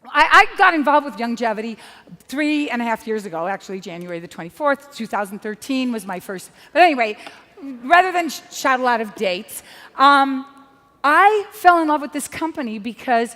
I got involved with longevity 3.5 years ago, actually, January the 24th, 2013 was my first. But anyway, rather than shout a lot of dates, I fell in love with this company because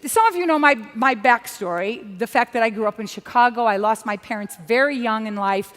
some of you know my backstory, the fact that I grew up in Chicago. I lost my parents very young in life.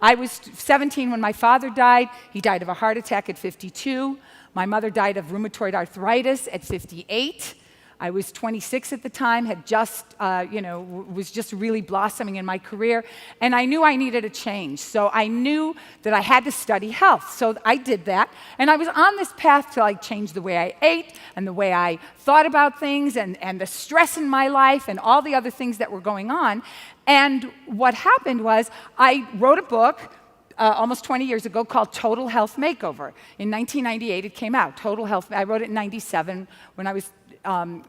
I was 17 when my father died. He died of a heart attack at 52. My mother died of rheumatoid arthritis at 58. I was 26 at the time, had just, was just really blossoming in my career, and I knew I needed a change. So I knew that I had to study health. So I did that, and I was on this path to change the way I ate and the way I thought about things and the stress in my life and all the other things that were going on. And what happened was I wrote a book almost 20 years ago called Total Health Makeover. In 1998, it came out. Total Health. I wrote it in 97 when I was on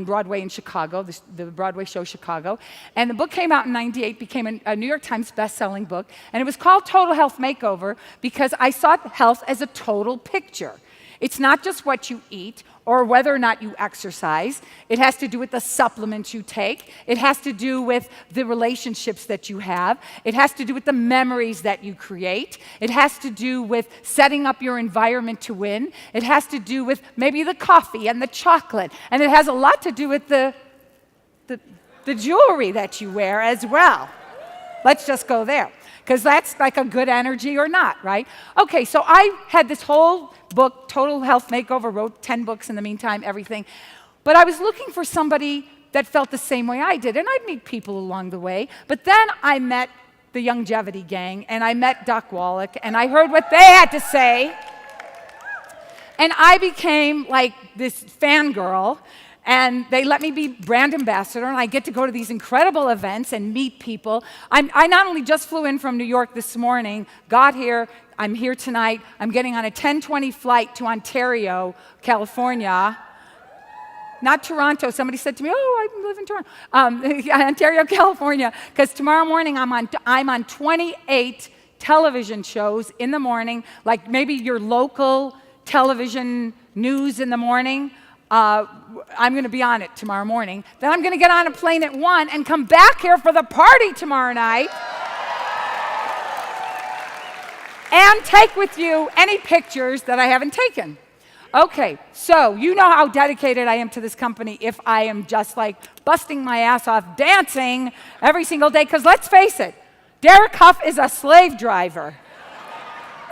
Broadway in Chicago, the Broadway show Chicago. And the book came out in 98, became a New York Times best-selling book. And it was called Total Health Makeover because I saw health as a total picture. It's not just what you eat or whether or not you exercise. It has to do with the supplements you take. It has to do with the relationships that you have. It has to do with the memories that you create. It has to do with setting up your environment to win. It has to do with maybe the coffee and the chocolate. And it has a lot to do with the jewelry that you wear as well. Let's just go there, because that's like a good energy or not, right? Okay, so I had this whole book, Total Health Makeover, wrote 10 books in the meantime, everything. But I was looking for somebody that felt the same way I did, and I'd meet people along the way. But then I met the Longevity gang, and I met Doc Wallach, and I heard what they had to say. And I became like this fangirl, and they let me be brand ambassador, and I get to go to these incredible events and meet people. I not only just flew in from New York this morning, got here, I'm here tonight, I'm getting on a 10:20 flight to Ontario, California. Not Toronto. Somebody said to me, oh, I live in Toronto. Ontario, California, because tomorrow morning I'm on 28 television shows in the morning, like maybe your local television news in the morning. I'm going to be on it tomorrow morning. Then I'm going to get on a plane at 1 and come back here for the party tomorrow night. And take with you any pictures that I haven't taken. Okay, so you know how dedicated I am to this company if I am just like busting my ass off dancing every single day. Because let's face it, Derek Huff is a slave driver.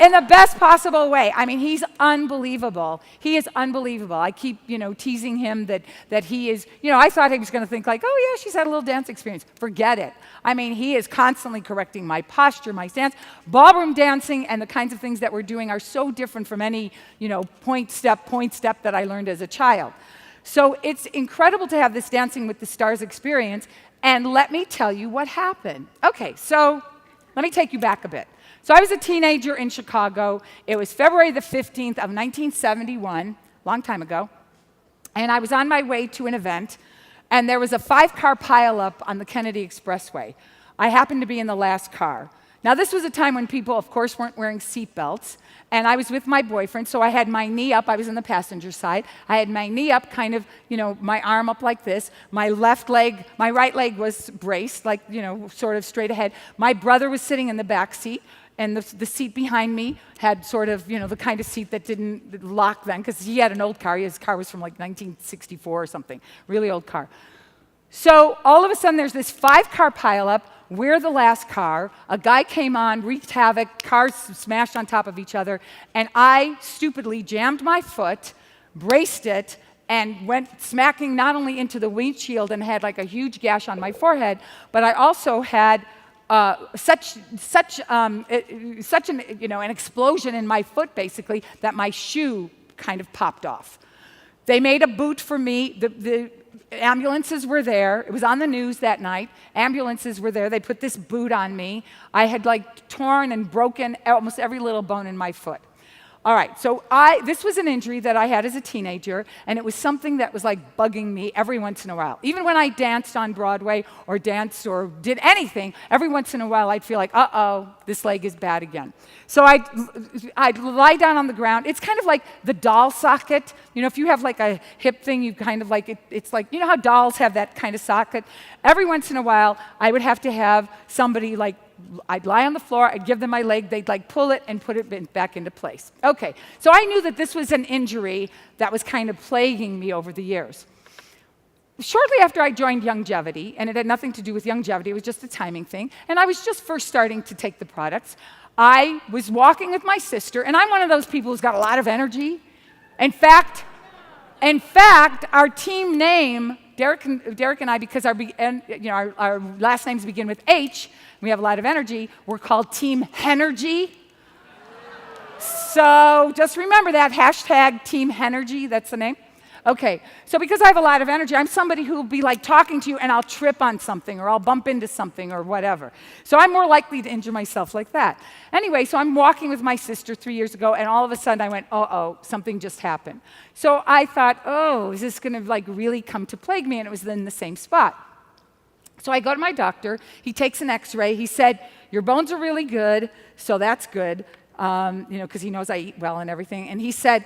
In the best possible way. I mean, he's unbelievable. He is unbelievable. I keep, teasing him that he is, I thought he was going to think like, oh yeah, she's had a little dance experience. Forget it. I mean, he is constantly correcting my posture, my stance. Ballroom dancing and the kinds of things that we're doing are so different from any, point step that I learned as a child. So it's incredible to have this Dancing with the Stars experience. And let me tell you what happened. Okay, so let me take you back a bit. So I was a teenager in Chicago. It was February the 15th of 1971, long time ago, and I was on my way to an event, and there was a 5-car pileup on the Kennedy Expressway. I happened to be in the last car. Now, this was a time when people, of course, weren't wearing seatbelts, and I was with my boyfriend, so I had my knee up. I was in the passenger side. I had my knee up, kind of, my arm up like this. My right leg was braced, like, sort of straight ahead. My brother was sitting in the back seat. And the seat behind me had sort of, the kind of seat that didn't lock then, because he had an old car. His car was from like 1964 or something, really old car. So all of a sudden, there's this 5-car pileup. We're the last car. A guy came on, wreaked havoc, cars smashed on top of each other, and I stupidly jammed my foot, braced it, and went smacking not only into the windshield and had like a huge gash on my forehead, but I also had such an explosion in my foot, basically, that my shoe kind of popped off. They made a boot for me. The ambulances were there. It was on the news that night. Ambulances were there. They put this boot on me. I had torn and broken almost every little bone in my foot. All right, so this was an injury that I had as a teenager, and it was something that was like bugging me every once in a while. Even when I danced on Broadway or danced or did anything, every once in a while I'd feel like, uh-oh, this leg is bad again. So I'd lie down on the ground. It's kind of like the doll socket. You know, if you have like a hip thing, you kind of like, it's like, you know how dolls have that kind of socket? Every once in a while, I would have to have somebody like, I'd lie on the floor, I'd give them my leg, they'd like pull it and put it back into place. Okay, so I knew that this was an injury that was kind of plaguing me over the years. Shortly after I joined Youngevity, and it had nothing to do with Youngevity, it was just a timing thing, and I was just first starting to take the products, I was walking with my sister, and I'm one of those people who's got a lot of energy. In fact, our team name, Derek and I, because our last names begin with H, we have a lot of energy, we're called Team Hennergy. So just remember that, hashtag Team Hennergy, that's the name. Okay, so because I have a lot of energy, I'm somebody who will be like talking to you and I'll trip on something or I'll bump into something or whatever. So I'm more likely to injure myself like that. Anyway, so I'm walking with my sister 3 years ago and all of a sudden I went, uh-oh, something just happened. So I thought, oh, is this gonna like really come to plague me? And it was in the same spot. So I go to my doctor, he takes an x-ray, he said, your bones are really good, so that's good. Because he knows I eat well and everything. And he said,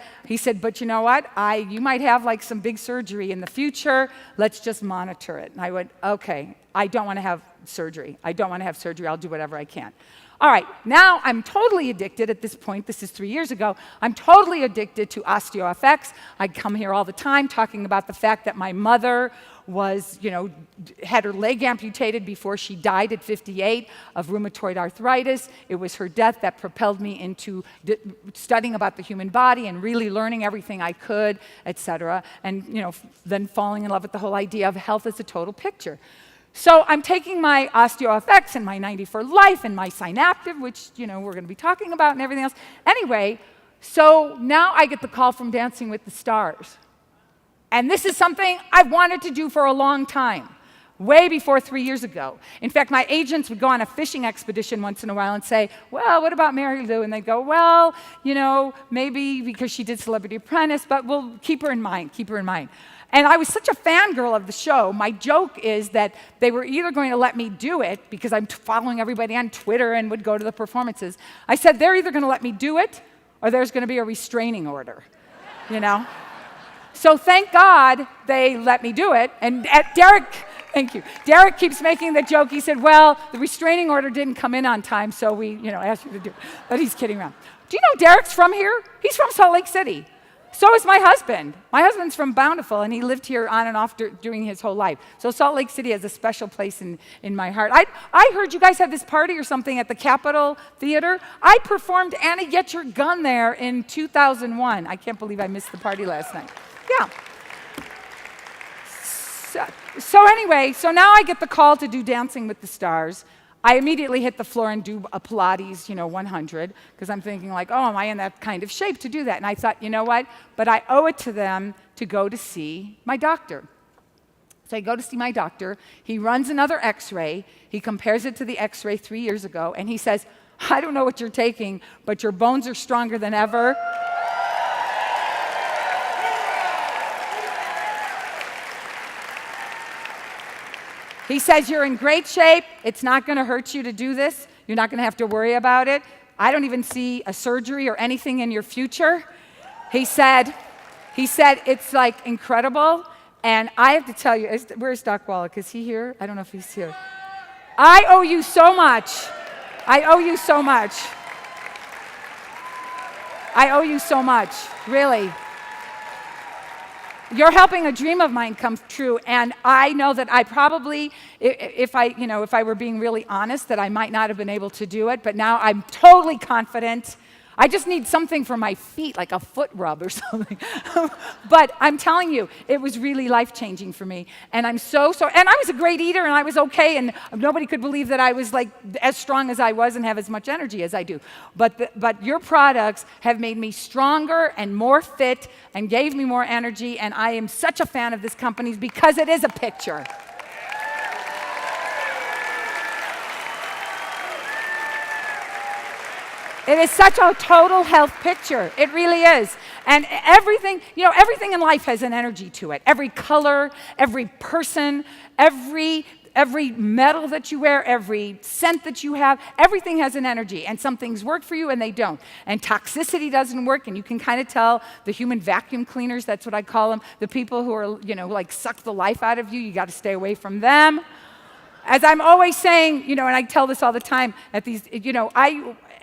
but you know what? You might have like some big surgery in the future. Let's just monitor it. And I went, okay, I don't want to have surgery. I'll do whatever I can. All right, now I'm totally addicted at this point. This is 3 years ago. I'm totally addicted to OsteoFX. I come here all the time talking about the fact that my mother had her leg amputated before she died at 58 of rheumatoid arthritis. It was her death that propelled me into studying about the human body and really learning everything I could, et cetera, and then falling in love with the whole idea of health as a total picture. So I'm taking my OsteoFX and my 90 for Life and my Synaptive, which we're going to be talking about and everything else. Anyway, so now I get the call from Dancing with the Stars. And this is something I've wanted to do for a long time, way before 3 years ago. In fact, my agents would go on a fishing expedition once in a while and say, well, what about Marilu? And they'd go, well, maybe because she did Celebrity Apprentice, but we'll keep her in mind. And I was such a fangirl of the show, my joke is that they were either going to let me do it, because I'm following everybody on Twitter and would go to the performances. I said, they're either going to let me do it, or there's going to be a restraining order, So thank God they let me do it. And thank you. Derek keeps making the joke. He said, well, the restraining order didn't come in on time, so we, asked you to do it. But he's kidding around. Do you know Derek's from here? He's from Salt Lake City. So is my husband. My husband's from Bountiful, and he lived here on and off during his whole life. So Salt Lake City has a special place in my heart. I heard you guys had this party or something at the Capitol Theater. I performed Annie Get Your Gun there in 2001. I can't believe I missed the party last night. Yeah. So anyway, so now I get the call to do Dancing with the Stars. I immediately hit the floor and do a Pilates, 100, because I'm thinking like, oh, am I in that kind of shape to do that? And I thought, you know what? But I owe it to them to go to see my doctor. So I go to see my doctor. He runs another x-ray. He compares it to the x-ray 3 years ago, and he says, I don't know what you're taking, but your bones are stronger than ever. He says, you're in great shape. It's not going to hurt you to do this. You're not going to have to worry about it. I don't even see a surgery or anything in your future. He said, it's like incredible. And I have to tell you, where's Doc Wallach? Is he here? I don't know if he's here. I owe you so much. I owe you so much. I owe you so much, really. You're helping a dream of mine come true, and I know that I probably, if I were being really honest, that I might not have been able to do it, but now I'm totally confident. I just need something for my feet, like a foot rub or something. But I'm telling you, it was really life-changing for me, and I'm so, and I was a great eater, and I was okay, and nobody could believe that I was like as strong as I was and have as much energy as I do. But your products have made me stronger and more fit and gave me more energy, and I am such a fan of this company because it is a picture. It is such a total health picture. It really is. And everything, everything in life has an energy to it. Every color, every person, every metal that you wear, every scent that you have, everything has an energy. And some things work for you and they don't. And toxicity doesn't work, and you can kind of tell the human vacuum cleaners, that's what I call them, the people who are, like suck the life out of you, you got to stay away from them. As I'm always saying, and I tell this all the time at these,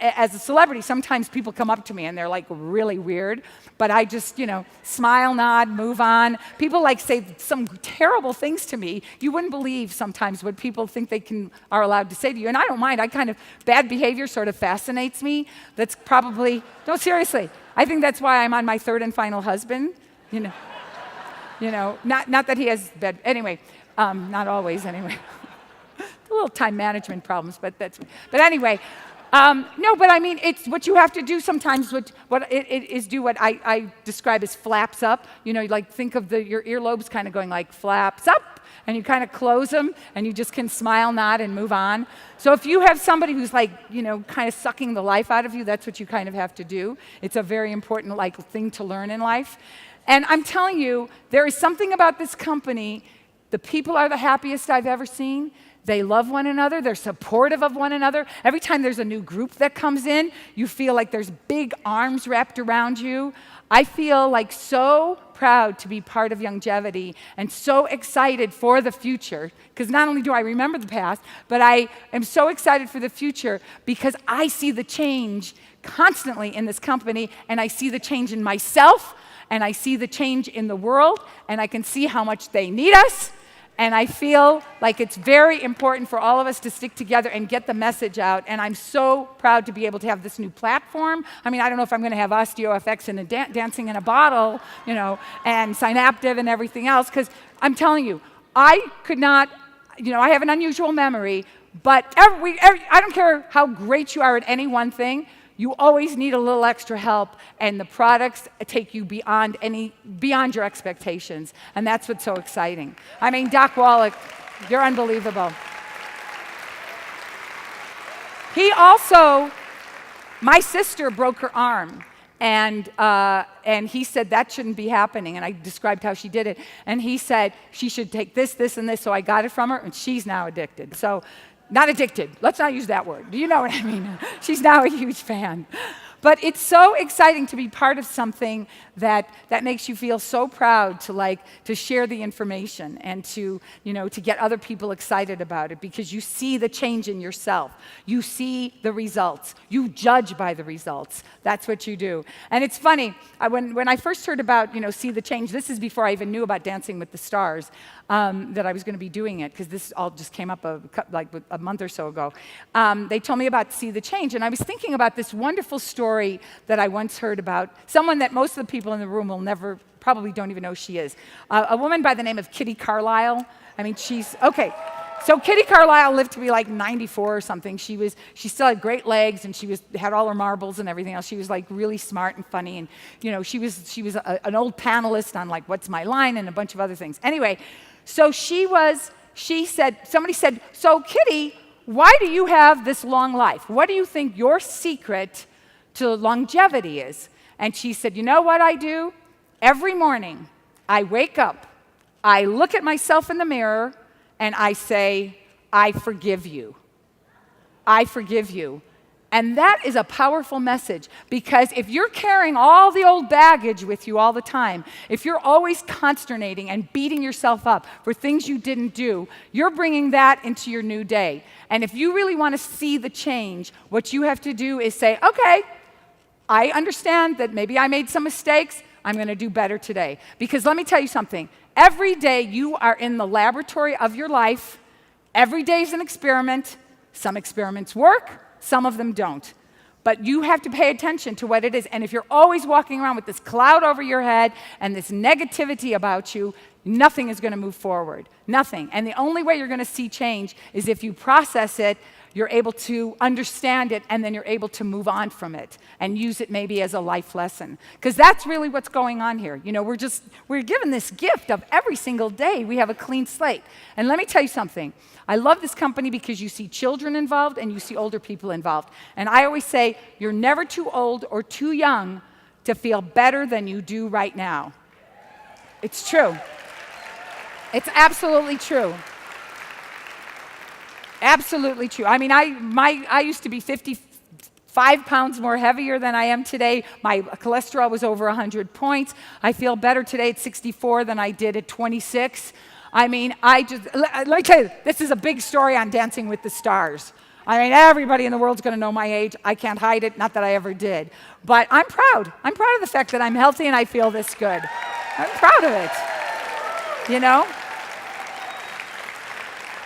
as a celebrity, sometimes people come up to me and they're like really weird, but I just, smile, nod, move on. People say some terrible things to me. You wouldn't believe sometimes what people think are allowed to say to you, and I don't mind. Bad behavior sort of fascinates me. That's probably, no, seriously. I think that's why I'm on my third and final husband, not that he has bad, anyway, not always anyway. A little time management problems, but anyway. No, but I mean, it's what you have to do sometimes. What I describe as flaps up. Think of your earlobes kind of going like flaps up, and you kind of close them, and you just can smile, nod, and move on. So if you have somebody who's kind of sucking the life out of you, that's what you kind of have to do. It's a very important thing to learn in life. And I'm telling you, there is something about this company. The people are the happiest I've ever seen. They love one another. They're supportive of one another. Every time there's a new group that comes in, you feel like there's big arms wrapped around you. I feel so proud to be part of Longevity and so excited for the future, because not only do I remember the past, but I am so excited for the future because I see the change constantly in this company, and I see the change in myself, and I see the change in the world, and I can see how much they need us. And I feel like it's very important for all of us to stick together and get the message out. And I'm so proud to be able to have this new platform. I mean, I don't know if I'm going to have OsteoFX and Dancing in a Bottle, and Synaptive and everything else, because I'm telling you, I could not, I have an unusual memory, but I don't care how great you are at any one thing, you always need a little extra help, and the products take you beyond your expectations, and that's what's so exciting. I mean, Doc Wallach, you're unbelievable. My sister broke her arm, and he said that shouldn't be happening, and I described how she did it, and he said she should take this, this, and this, so I got it from her, and she's now addicted. So. Not addicted. Let's not use that word. Do you know what I mean? She's now a huge fan. But it's so exciting to be part of something that makes you feel so proud to share the information and to get other people excited about it, because you see the change in yourself. You see the results. You judge by the results. That's what you do. And it's funny, when I first heard about, see the change, this is before I even knew about Dancing with the Stars, that I was going to be doing it, because this all just came up a month or so ago. They told me about See the Change, and I was thinking about this wonderful story that I once heard about, someone that most of the people in the room probably don't even know who she is. A woman by the name of Kitty Carlisle. I mean, okay. So Kitty Carlisle lived to be 94 or something. She still had great legs, and she had all her marbles and everything else. She was really smart and funny, and she was an old panelist on What's My Line and a bunch of other things. Anyway, so somebody said, so Kitty, why do you have this long life? What do you think your secret to longevity is? And she said, you know what I do? Every morning, I wake up, I look at myself in the mirror, and I say, I forgive you. I forgive you. And that is a powerful message, because if you're carrying all the old baggage with you all the time, if you're always consternating and beating yourself up for things you didn't do, you're bringing that into your new day. And if you really want to see the change, what you have to do is say, okay, I understand that maybe I made some mistakes. I'm going to do better today. Because let me tell you something. Every day you are in the laboratory of your life. Every day is an experiment. Some experiments work. Some of them don't. But you have to pay attention to what it is. And if you're always walking around with this cloud over your head and this negativity about you, nothing is going to move forward. Nothing. And the only way you're going to see change is if you process it, You're able to understand it, and then you're able to move on from it and use it maybe as a life lesson. Because that's really what's going on here. You know, we're given this gift of every single day we have a clean slate. And let me tell you something. I love this company because you see children involved and you see older people involved. And I always say, you're never too old or too young to feel better than you do right now. It's true. It's absolutely true. Absolutely true. I mean, I used to be 55 pounds more heavier than I am today. My cholesterol was over 100 points. I feel better today at 64 than I did at 26. I mean, let me tell you, this is a big story on Dancing with the Stars. I mean, everybody in the world's going to know my age. I can't hide it, not that I ever did. But I'm proud. I'm proud of the fact that I'm healthy and I feel this good. I'm proud of it, you know?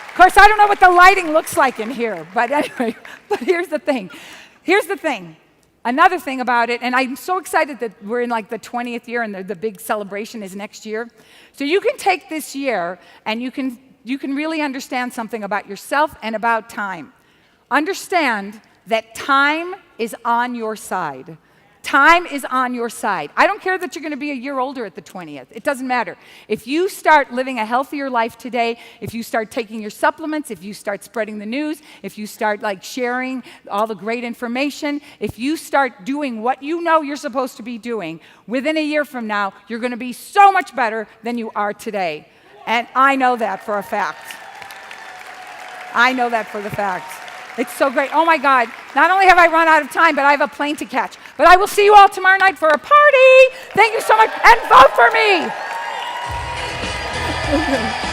Of course, I don't know what the lighting looks like in here, but anyway, but here's the thing. Here's the thing. Another thing about it, and I'm so excited that we're in like the 20th year and the big celebration is next year. So you can take this year and you can really understand something about yourself and about time. Understand that time is on your side. Time is on your side. I don't care that you're going to be a year older at the 20th. It doesn't matter. If you start living a healthier life today, if you start taking your supplements, if you start spreading the news, if you start like sharing all the great information, if you start doing what you know you're supposed to be doing, within a year from now, you're going to be so much better than you are today. And I know that for a fact. I know that for the fact. It's so great. Oh my God. Not only have I run out of time, but I have a plane to catch. But I will see you all tomorrow night for a party. Thank you so much. And vote for me.